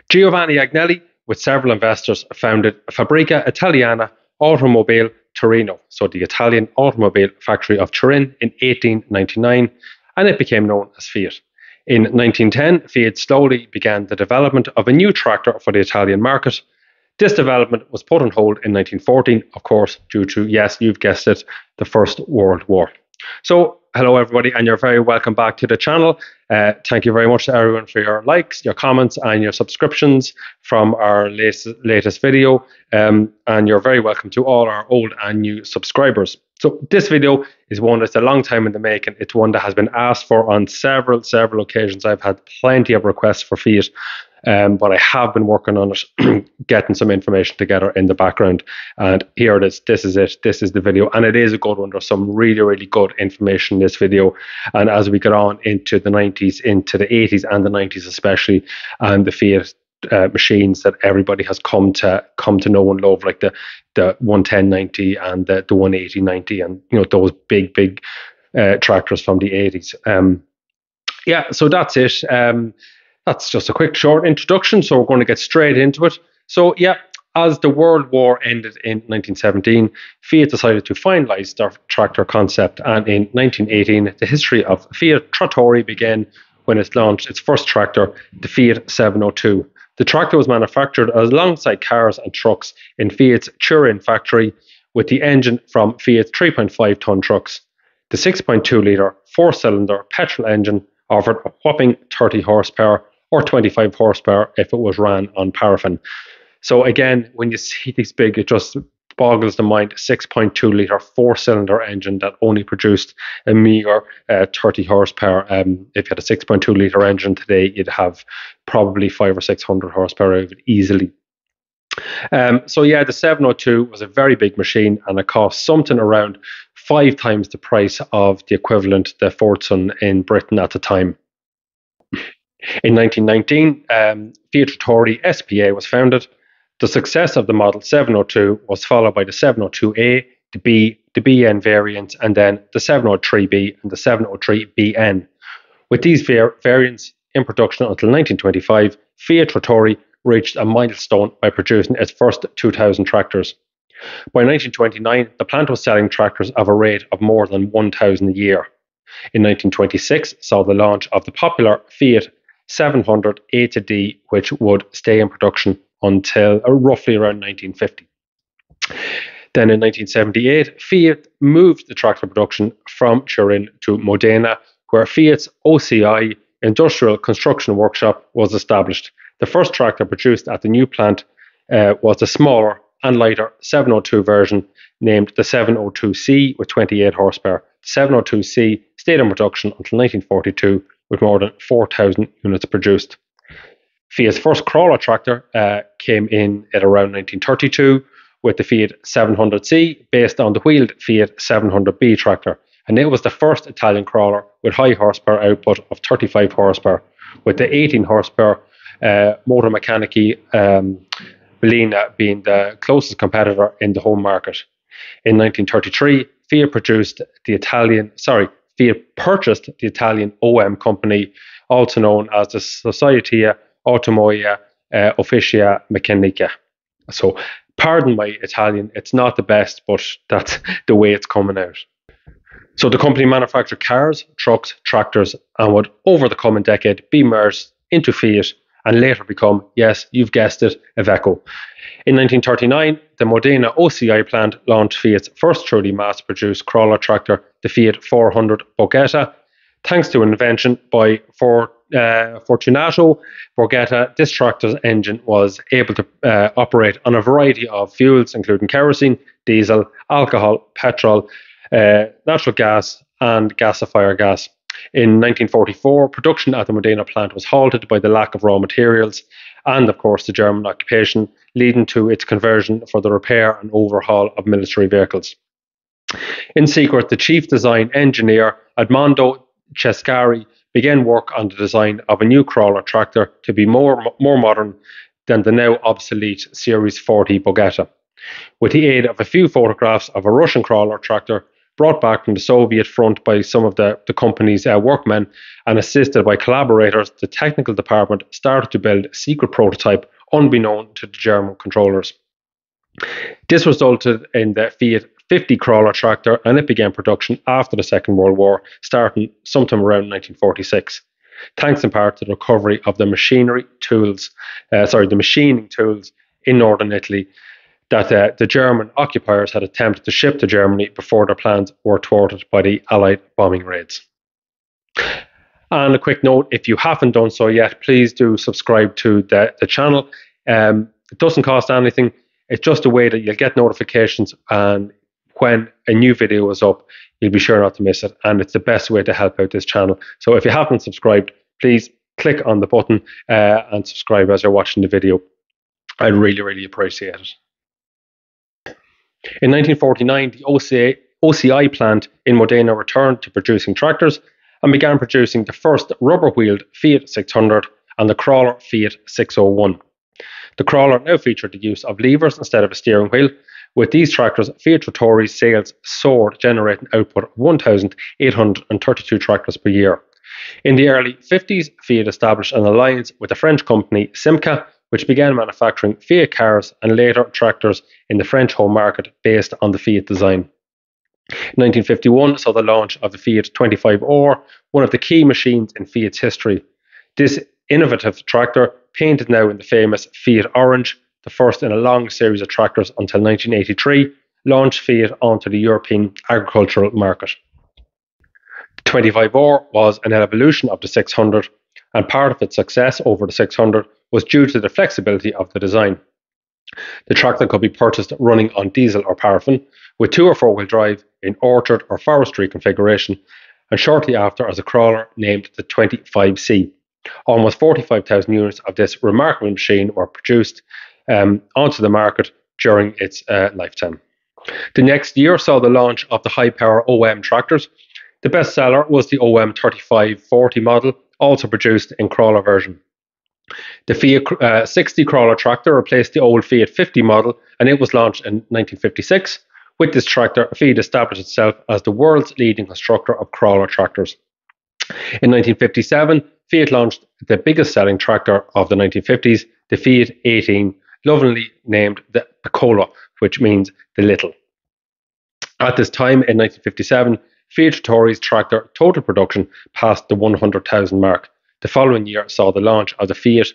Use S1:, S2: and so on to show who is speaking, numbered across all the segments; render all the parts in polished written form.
S1: Giovanni Agnelli, with several investors, founded Fabbrica Italiana Automobile Torino, so the Italian automobile factory of Turin, in 1899, and it became known as Fiat. In 1910, Fiat slowly began the development of a new tractor for the Italian market. This development was put on hold in 1914, of course, due to, yes, you've guessed it, the First World War. So, hello everybody, and you're very welcome back to the channel. Thank you very much to everyone for your likes, your comments, and your subscriptions from our latest video. And you're very welcome to all our old and new subscribers. So this video is one that's a long time in the making. It's one that has been asked for on several occasions. I've had plenty of requests for Fiat. But I have been working on it, getting some information together in the background. And here it is. This is it. This is the video. And it is a good one. There's some really good information in this video. And as we get on into the 90s, into the 80s and the 90s especially, and the Fiat machines that everybody has come to know and love, like the 11090 and the 18090, and those big tractors from the 80s. So that's it. That's just a quick short introduction, so we're going to get straight into it. So as the World War ended in 1917, Fiat decided to finalise their tractor concept, and in 1918, the history of Fiat Tratorri began when it launched its first tractor, the Fiat 702. The tractor was manufactured alongside cars and trucks in Fiat's Turin factory, with the engine from Fiat's 3.5-ton trucks. The 6.2-litre four-cylinder petrol engine offered a whopping 30 horsepower, or 25 horsepower if it was ran on paraffin. So again, when you see these big, it just boggles the mind. 6.2-litre four-cylinder engine that only produced a meager 30 horsepower. If you had a 6.2-litre engine today, you'd have probably 500 or 600 horsepower out of it easily. The 702 was a very big machine, and it cost something around 5 times the price of the equivalent, the Fordson in Britain at the time. In 1919, Fiat Tratorri SPA was founded. The success of the Model 702 was followed by the 702A, the B, the BN variants, and then the 703B and the 703BN. With these variants in production until 1925, Fiat Tratorri reached a milestone by producing its first 2,000 tractors. By 1929, the plant was selling tractors of a rate of more than 1,000 a year. In 1926, saw the launch of the popular Fiat 700 A to D, which would stay in production until roughly around 1950. Then in 1978, Fiat moved the tractor production from Turin to Modena, where Fiat's OCI Industrial Construction Workshop was established. The first tractor produced at the new plant was a smaller and lighter 702 version named the 702C with 28 horsepower. The 702C stayed in production until 1942 with more than 4,000 units produced. Fiat's first crawler tractor came in at around 1932 with the Fiat 700C based on the wheeled Fiat 700B tractor, and it was the first Italian crawler with high horsepower output of 35 horsepower, with the 18 horsepower Motor Meccaniche Bellina being the closest competitor in the home market. In 1933, Fiat purchased the Italian OM company, also known as the Società Automoia Officina Meccanica. So, pardon my Italian, it's not the best, but that's the way it's coming out. So the company manufactured cars, trucks, tractors, and would, over the coming decade, be merged into Fiat and later become, yes, you've guessed it, Iveco. In 1939, the Modena OCI plant launched Fiat's first truly mass-produced crawler tractor, the Fiat 400 Borgetta. Thanks to an invention by Fortunato Borgetta, this tractor's engine was able to operate on a variety of fuels, including kerosene, diesel, alcohol, petrol, natural gas, and gasifier gas. In 1944, production at the Modena plant was halted by the lack of raw materials and, of course, the German occupation, leading to its conversion for the repair and overhaul of military vehicles. In secret, the chief design engineer, Edmondo Cescari, began work on the design of a new crawler tractor to be more modern than the now obsolete Series 40 Borgetta. With the aid of a few photographs of a Russian crawler tractor, brought back from the Soviet front by some of the company's workmen and assisted by collaborators, the technical department started to build a secret prototype unbeknown to the German controllers. This resulted in the Fiat 50 crawler tractor, and it began production after the Second World War, starting sometime around 1946. Thanks in part to the recovery of the machining tools in northern Italy that the German occupiers had attempted to ship to Germany before their plans were thwarted by the Allied bombing raids. And a quick note, if you haven't done so yet, please do subscribe to the channel. It doesn't cost anything. It's just a way that you'll get notifications, and when a new video is up, you'll be sure not to miss it. And it's the best way to help out this channel. So if you haven't subscribed, please click on the button and subscribe as you're watching the video. I'd really, really appreciate it. In 1949, the OCI plant in Modena returned to producing tractors and began producing the first rubber-wheeled Fiat 600 and the crawler Fiat 601. The crawler now featured the use of levers instead of a steering wheel. With these tractors, Fiat Tratorri's sales soared, generating output of 1,832 tractors per year. In the early 50s, Fiat established an alliance with the French company Simca, which began manufacturing Fiat cars and later tractors in the French home market based on the Fiat design. 1951 saw the launch of the Fiat 25R, one of the key machines in Fiat's history. This innovative tractor, painted now in the famous Fiat Orange, the first in a long series of tractors until 1983, launched Fiat onto the European agricultural market. The 25R was an evolution of the 600, and part of its success over the 600 was due to the flexibility of the design. The tractor could be purchased running on diesel or paraffin, with 2 or 4-wheel drive in orchard or forestry configuration, and shortly after as a crawler named the 25C. Almost 45,000 units of this remarkable machine were produced onto the market during its lifetime. The next year saw the launch of the high-power OM tractors. The best seller was the OM 3540 model, also produced in crawler version. The Fiat 60 crawler tractor replaced the old Fiat 50 model, and it was launched in 1956. With this tractor, Fiat established itself as the world's leading constructor of crawler tractors. In 1957, Fiat launched the biggest selling tractor of the 1950s, the Fiat 18, lovingly named the Piccola, which means the little. At this time, in 1957, Fiat Tratorri's tractor total production passed the 100,000 mark. The following year saw the launch of the Fiat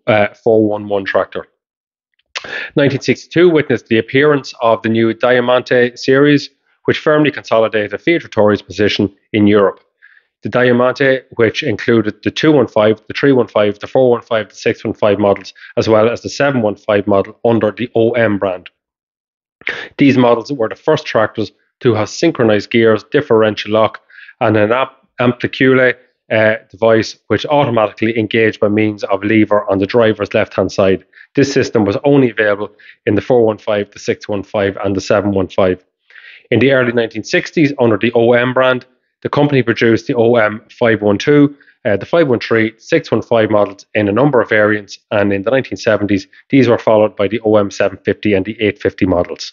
S1: 411 tractor. 1962 witnessed the appearance of the new Diamante series, which firmly consolidated Fiat Tratorri's position in Europe. The Diamante, which included the 215, the 315, the 415, the 615 models, as well as the 715 model under the OM brand. These models were the first tractors to have synchronized gears, differential lock, and an amplitude device which automatically engaged by means of lever on the driver's left-hand side. This system was only available in the 415, the 615, and the 715. In the early 1960s, under the OM brand, the company produced the OM 512, the 513, 615 models in a number of variants, and in the 1970s, these were followed by the OM 750 and the 850 models.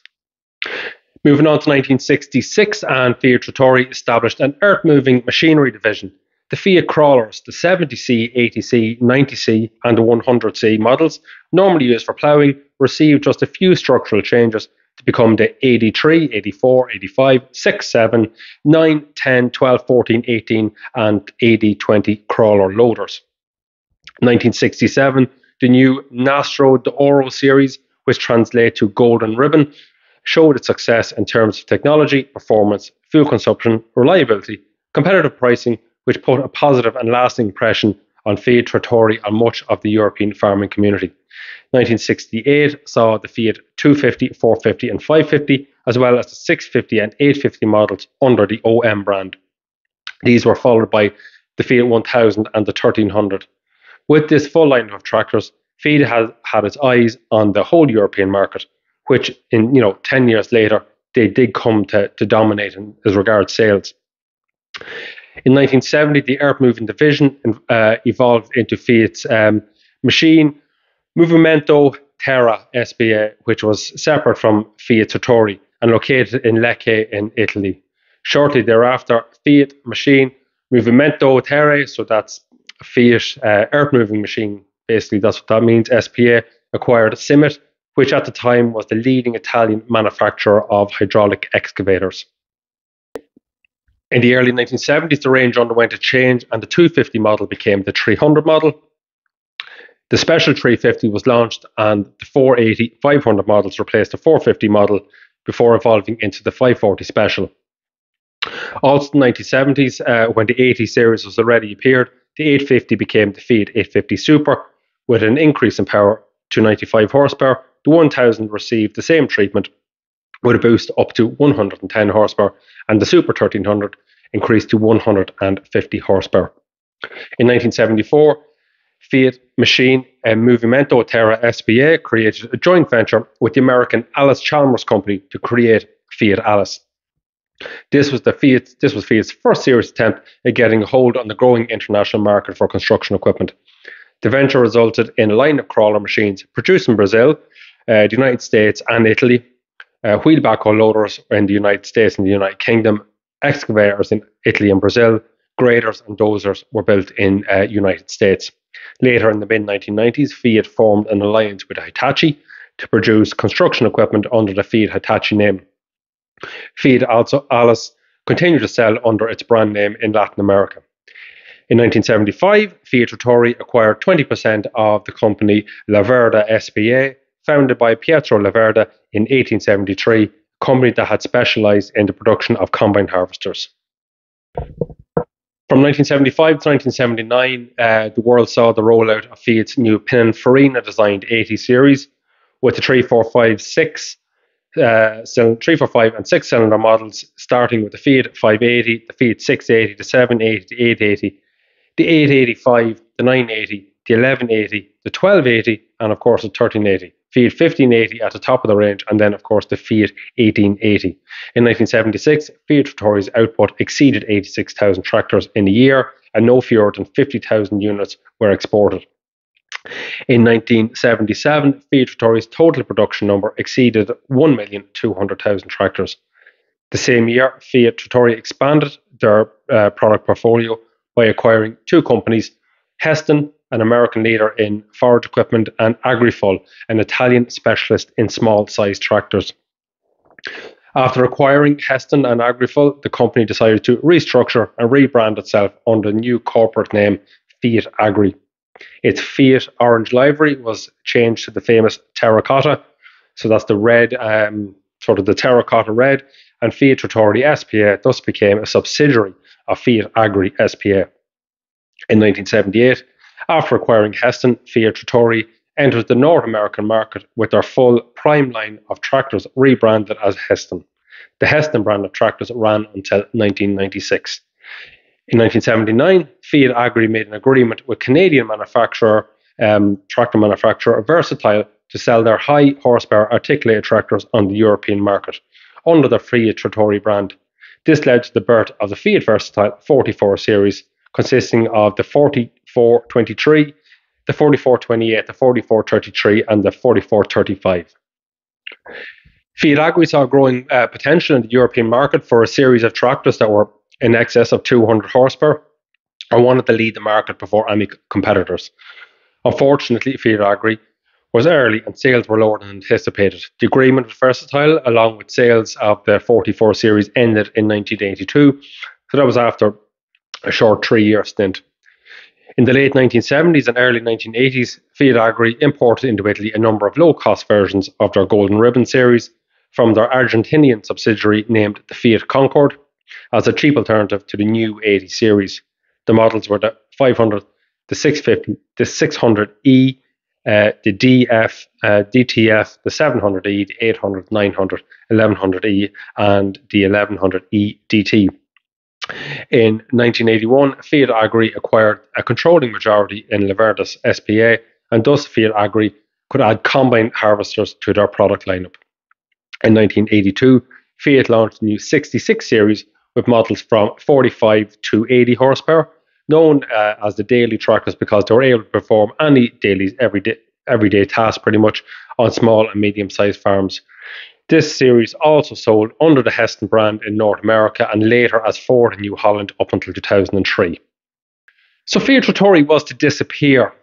S1: Moving on to 1966, and Fiat Tratorri established an earth-moving machinery division. The Fiat crawlers, the 70C, 80C, 90C, and the 100C models, normally used for ploughing, received just a few structural changes to become the 83, 84, 85, 6, 7, 9, 10, 12, 14, 18, and AD20 crawler loaders. 1967, the new Nastro d'Oro series, which translates to Golden Ribbon, showed its success in terms of technology, performance, fuel consumption, reliability, competitive pricing, which put a positive and lasting impression on Fiat Tratorri and much of the European farming community. 1968 saw the Fiat 250, 450 and 550, as well as the 650 and 850 models under the OM brand. These were followed by the Fiat 1000 and the 1300. With this full line of tractors, Fiat had its eyes on the whole European market, which in 10 years later, they did come to dominate as regards sales. In 1970, the earth-moving division evolved into Fiat's machine Movimento Terra SPA, which was separate from Fiat Tratorri and located in Lecce in Italy. Shortly thereafter, Fiat Machine Movimento Terre, so that's Fiat Earth Moving Machine, basically that's what that means, SPA, acquired Simit, which at the time was the leading Italian manufacturer of hydraulic excavators. In the early 1970s, the range underwent a change and the 250 model became the 300 model. The Special 350 was launched and the 480, 500 models replaced the 450 model before evolving into the 540 Special. Also in the 1970s, when the 80 series was already appeared, the 850 became the Fiat 850 Super with an increase in power to 95 horsepower. The 1000 received the same treatment with a boost up to 110 horsepower, and the Super 1300 increased to 150 horsepower. In 1974, Fiat Machine Movimento Terra SPA created a joint venture with the American Alice Chalmers Company to create Fiat Alice. This was Fiat's first serious attempt at getting a hold on the growing international market for construction equipment. The venture resulted in a line of crawler machines produced in Brazil, the United States, and Italy, wheel backhoe loaders in the United States and the United Kingdom, excavators in Italy and Brazil, graders and dozers were built in United States. Later in the mid-1990s, Fiat formed an alliance with Hitachi to produce construction equipment under the Fiat Hitachi name. Fiat Alice continued to sell under its brand name in Latin America. In 1975, Fiat Tratorri acquired 20% of the company La Verda SPA, founded by Pietro La Verda in 1873, a company that had specialized in the production of combine harvesters. From 1975 to 1979, the world saw the rollout of Fiat's new Pininfarina designed 80 series with the 345 and 6 cylinder models, starting with the Fiat 580, the Fiat 680, the 780, the 880, the 885, the 980, the 1180, the 1280, and of course the 1380. Fiat 1580 at the top of the range, and then of course the Fiat 1880. In 1976, Fiat Tratorri's output exceeded 86,000 tractors in a year, and no fewer than 50,000 units were exported. In 1977, Fiat Tratorri's total production number exceeded 1,200,000 tractors. The same year, Fiat Tratorri expanded their product portfolio by acquiring two companies, Heston, an American leader in forage equipment, and Agrifol, an Italian specialist in small-sized tractors. After acquiring Heston and Agrifol, the company decided to restructure and rebrand itself under the new corporate name FiatAgri. Its Fiat orange livery was changed to the famous terracotta, so that's the red, sort of the terracotta red, and Fiat Tratorri SPA thus became a subsidiary of FiatAgri SPA. In 1978, after acquiring Heston, Fiat Tratorri entered the North American market with their full prime line of tractors rebranded as Heston. The Heston brand of tractors ran until 1996. In 1979, FiatAgri made an agreement with Canadian tractor manufacturer Versatile to sell their high horsepower articulated tractors on the European market under the Fiat Tratorri brand. This led to the birth of the Fiat Versatile 44 series, consisting of the 4423, the 4428, the 4433, and the 4435. FiatAgri saw growing potential in the European market for a series of tractors that were in excess of 200 horsepower and wanted to lead the market before any competitors. Unfortunately, FiatAgri was early and sales were lower than anticipated. The agreement with Versatile, along with sales of the 44 series, ended in 1982, so that was after a short 3-year stint. In the late 1970s and early 1980s, FiatAgri imported into Italy a number of low-cost versions of their Golden Ribbon series from their Argentinian subsidiary named the Fiat Concorde as a cheap alternative to the new 80 series. The models were the 500, the 650, the 600E, the DF, DTF, the 700E, the 800, 900, 1100E, and the 1100E DT. In 1981, FiatAgri acquired a controlling majority in La Verda's SPA, and thus FiatAgri could add combine harvesters to their product lineup. In 1982, Fiat launched the new 66 series with models from 45 to 80 horsepower, known as the daily tractors because they were able to perform any daily, everyday task pretty much on small and medium-sized farms. This series also sold under the Heston brand in North America and later as Ford and New Holland up until 2003. So Fiat Tratorri was to disappear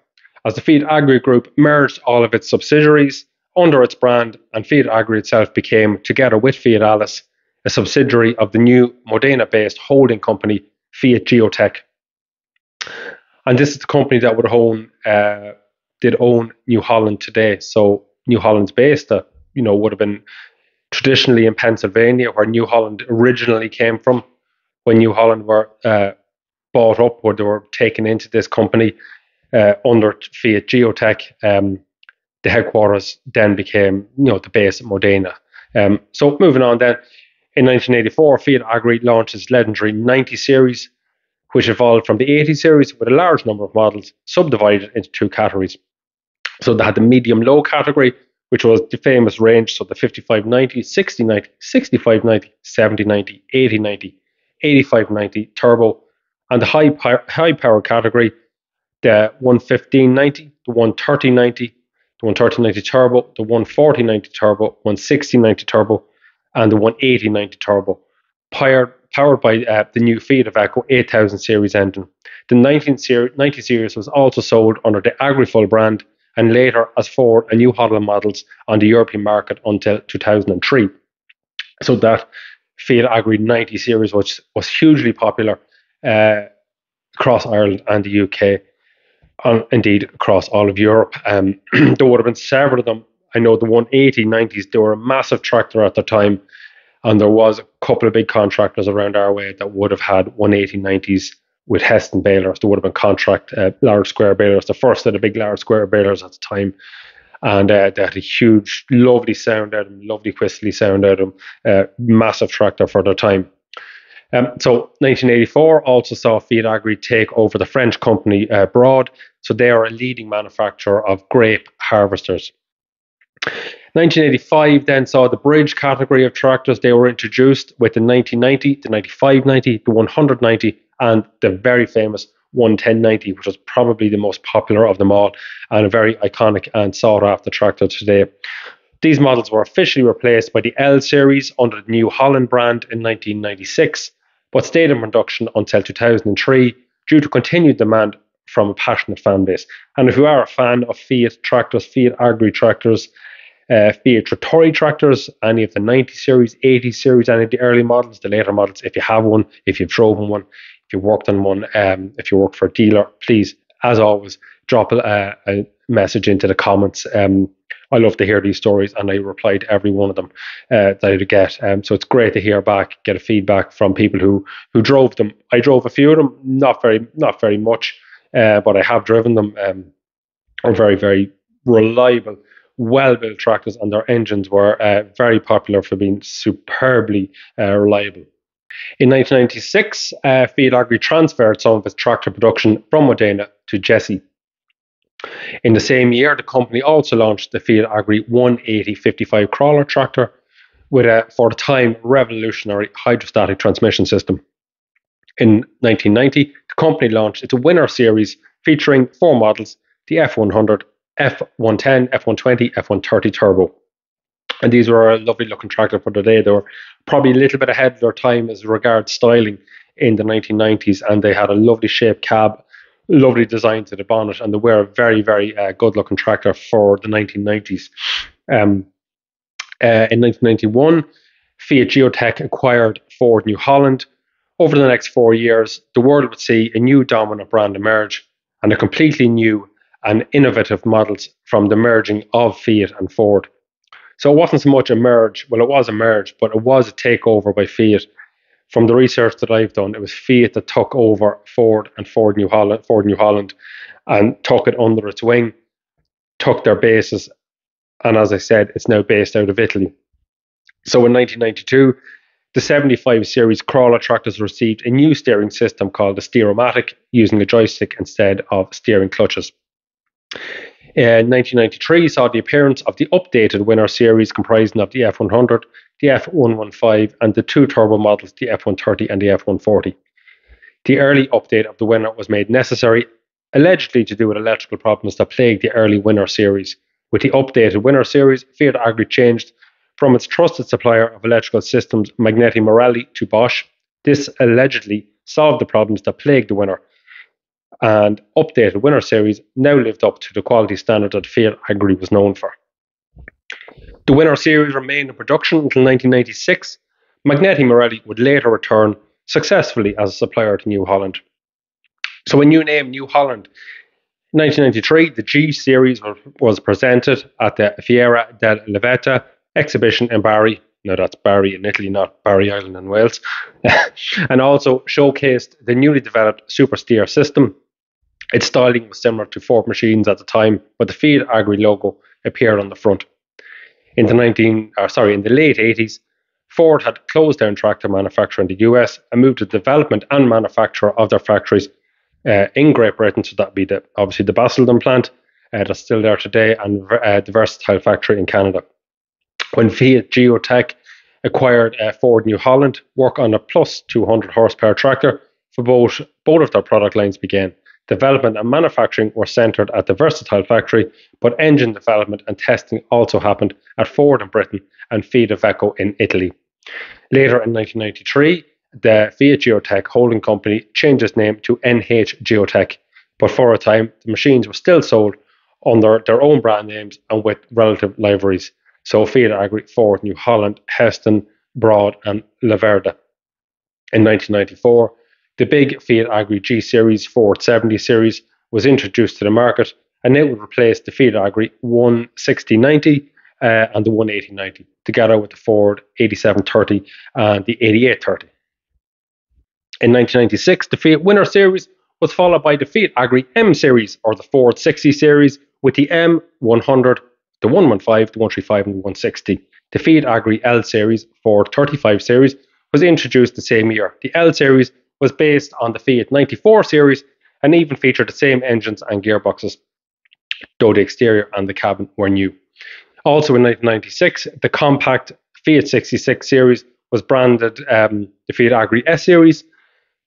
S1: as the FiatAgri group merged all of its subsidiaries under its brand, and FiatAgri itself became, together with Fiat Alice, a subsidiary of the new Modena-based holding company FiatGeotech. And this is the company that did own New Holland today. So New Holland's based would have been traditionally in Pennsylvania, where New Holland originally came from. When New Holland were bought up, or they were taken into this company under FiatGeotech, the headquarters then became, the base at Modena. So moving on then, in 1984, FiatAgri launched its legendary 90 series, which evolved from the 80 series with a large number of models subdivided into two categories. So they had the medium-low category, which was the famous range, so the 5590, 6090, 6590, 7090, 8090, 8590 turbo, and the high power category, the 11590, the 13090, the 13090 turbo, the 14090 turbo, 16090 turbo, and the 18090 turbo, powered by the new FiatAgri 8000 series engine. The 90 series was also sold under the Agrifull brand and later as Ford and New Holland models on the European market until 2003. So that FiatAgri 90 series was hugely popular across Ireland and the UK, and indeed across all of Europe. There would have been several of them. I know the 18090s, they were a massive tractor at the time, and there was a couple of big contractors around our way that would have had 18090s with Heston balers. There would have been contract large square balers, the first of the big large square balers at the time. And they had a huge, lovely sound out of them, lovely whistly sound out of them, massive tractor for their time. So 1984 also saw FiatAgri take over the French company Broad. So they are a leading manufacturer of grape harvesters. 1985 then saw the bridge category of tractors. They were introduced with the 1990, the 9590, the 190, and the very famous 11090, which was probably the most popular of them all and a very iconic and sought after tractor today. These models were officially replaced by the L series under the New Holland brand in 1996, but stayed in production until 2003 due to continued demand from a passionate fan base. And if you are a fan of Fiat tractors, FiatAgri tractors, Fiat Tratorri tractors, any of the 90 series, 80 series, any of the early models, the later models, if you have one, if you've driven one, if you worked on one, if you work for a dealer, please, as always, drop a message into the comments. I love to hear these stories, and I reply to every one of them that I get. So it's great to hear back, get a feedback from people who drove them. I drove a few of them, not very much, but I have driven them. Are very, very reliable, well-built tractors, and their engines were very popular for being superbly reliable. In 1996, FiatAgri transferred some of its tractor production from Modena to Jesse. In the same year, the company also launched the FiatAgri 180/55 crawler tractor with a, for the time, revolutionary hydrostatic transmission system. In 1990, the company launched its Winner series featuring four models: the F100, F110, F120, F130 Turbo. And these were a lovely looking tractor for the day. They were probably a little bit ahead of their time as regards styling in the 1990s, and they had a lovely shaped cab, lovely design to the bonnet, and they were a very, very good looking tractor for the 1990s. In 1991, FiatGeotech acquired Ford New Holland. Over the next 4 years, the world would see a new dominant brand emerge and a completely new and innovative models from the merging of Fiat and Ford. So it wasn't so much a merge, well, it was a merge, but it was a takeover by Fiat. From the research that I've done, it was Fiat that took over Ford and Ford New Holland, and took it under its wing, took their bases, and as I said, it's now based out of Italy. So in 1992, the 75 series crawler tractors received a new steering system called the Steeromatic, using a joystick instead of steering clutches. 1993 saw the appearance of the updated Winner series, comprising of the F100, the F115, and the two turbo models, the F130 and the F140. The early update of the Winner was made necessary, allegedly to do with electrical problems that plagued the early Winner series. With the updated Winner series, FiatAgri changed from its trusted supplier of electrical systems, Magneti Marelli, to Bosch. This allegedly solved the problems that plagued the Winner, and updated Winner series now lived up to the quality standard that FiatAgri was known for. The Winner series remained in production until 1996. Magneti Marelli would later return successfully as a supplier to New Holland. So, a new name, New Holland. In 1993, the G series was presented at the Fiera del Levetta exhibition in Bari. Now, that's Bari in Italy, not Barry Island in Wales. And also showcased the newly developed super steer system. Its styling was similar to Ford machines at the time, but the FiatAgri logo appeared on the front. In the late 80s, Ford had closed down tractor manufacture in the US and moved the development and manufacture of their factories in Great Britain. So that'd be obviously the Basildon plant that's still there today, and the Versatile factory in Canada. When FiatGeotech acquired Ford New Holland, work on a plus 200 horsepower tractor for both of their product lines began. Development and manufacturing were centered at the Versatile factory, but engine development and testing also happened at Ford in Britain and FiatAgri in Italy. Later in 1993, the FiatGeotech holding company changed its name to NH Geotech, but for a time, the machines were still sold under their own brand names and with relative liveries. So FiatAgri, Ford, New Holland, Heston, Broad, and Laverda. In 1994, the big FiatAgri G Series 470 series was introduced to the market, and it would replace the FiatAgri 16090 and the 18090, together with the Ford 8730 and the 8830. In 1996, the Fiat Winner series was followed by the FiatAgri M series, or the Ford 60 series, with the M100, the 115, the 135, and the 160. The FiatAgri L series, Ford 35 series, was introduced the same year. The L series was based on the Fiat 94 series and even featured the same engines and gearboxes, though the exterior and the cabin were new. Also in 1996, the compact Fiat 66 series was branded the FiatAgri S series,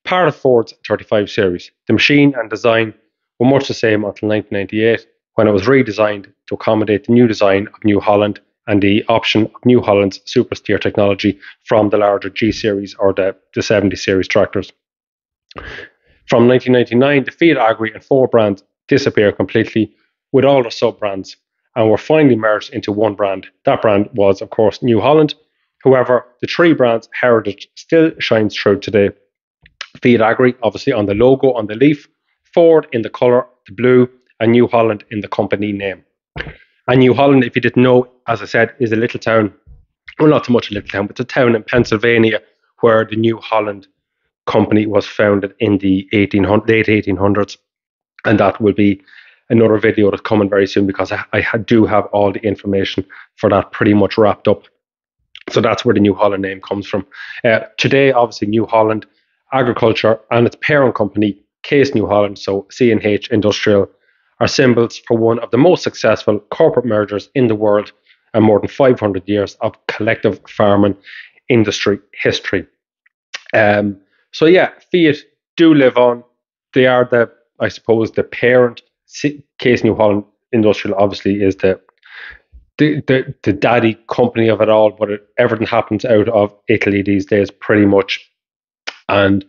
S1: part of Ford's 35 series. The machine and design were much the same until 1998, when it was redesigned to accommodate the new design of New Holland and the option of New Holland's super steer technology from the larger G series or the 70 series tractors. From 1999, the FiatAgri and Ford brands disappeared completely, with all the sub-brands, and were finally merged into one brand. That brand was, of course, New Holland. However, the three brands' heritage still shines through today. FiatAgri, obviously, on the logo, on the leaf, Ford in the colour, the blue, and New Holland in the company name. And New Holland, if you didn't know, as I said, is a little town, well, not so much a little town, but it's a town in Pennsylvania where the New Holland company was founded in the late 1800s. And that will be another video that's coming very soon, because I do have all the information for that pretty much wrapped up. So that's where the New Holland name comes from. Today, obviously, New Holland Agriculture and its parent company, Case New Holland, so C&H Industrial, are symbols for one of the most successful corporate mergers in the world and more than 500 years of collective farming industry history. So yeah, Fiat do live on. They are the parent. Case New Holland Industrial obviously is the daddy company of it all, but everything happens out of Italy these days pretty much. And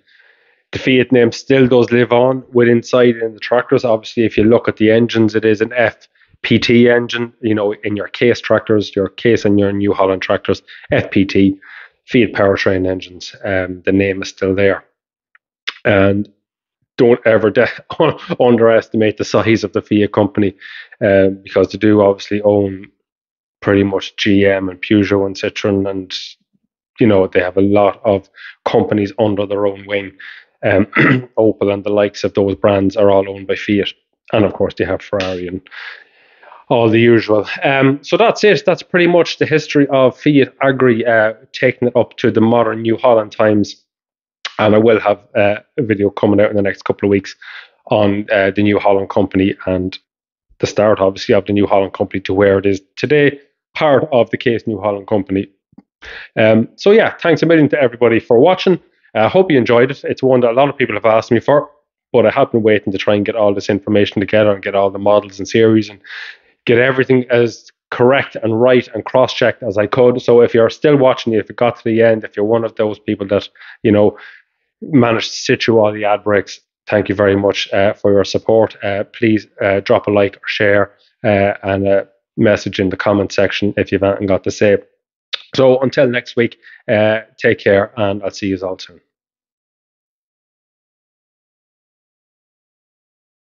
S1: the Fiat name still does live on with inside in the tractors. Obviously, if you look at the engines, it is an FPT engine, in your Case tractors, your Case and your New Holland tractors, FPT, Fiat powertrain engines. The name is still there. And don't ever underestimate the size of the Fiat company, because they do obviously own pretty much GM and Peugeot and Citroen, and they have a lot of companies under their own wing. Opel and the likes of those brands are all owned by Fiat, and of course they have Ferrari and all the usual. So that's it. That's pretty much the history of FiatAgri, taking it up to the modern New Holland times. And I will have a video coming out in the next couple of weeks on the New Holland company and the start, obviously, of the New Holland company to where it is today, part of the Case New Holland company. So yeah, thanks a million to everybody for watching. I hope you enjoyed it. It's one that a lot of people have asked me for, but I have been waiting to try and get all this information together and get all the models and series and get everything as correct and right and cross-checked as I could. So if you're still watching, if you got to the end, if you're one of those people that, managed to sit through all the ad breaks, thank you very much for your support. Please drop a like or share and a message in the comment section if you haven't got to say. So until next week, take care, and I'll see you all soon.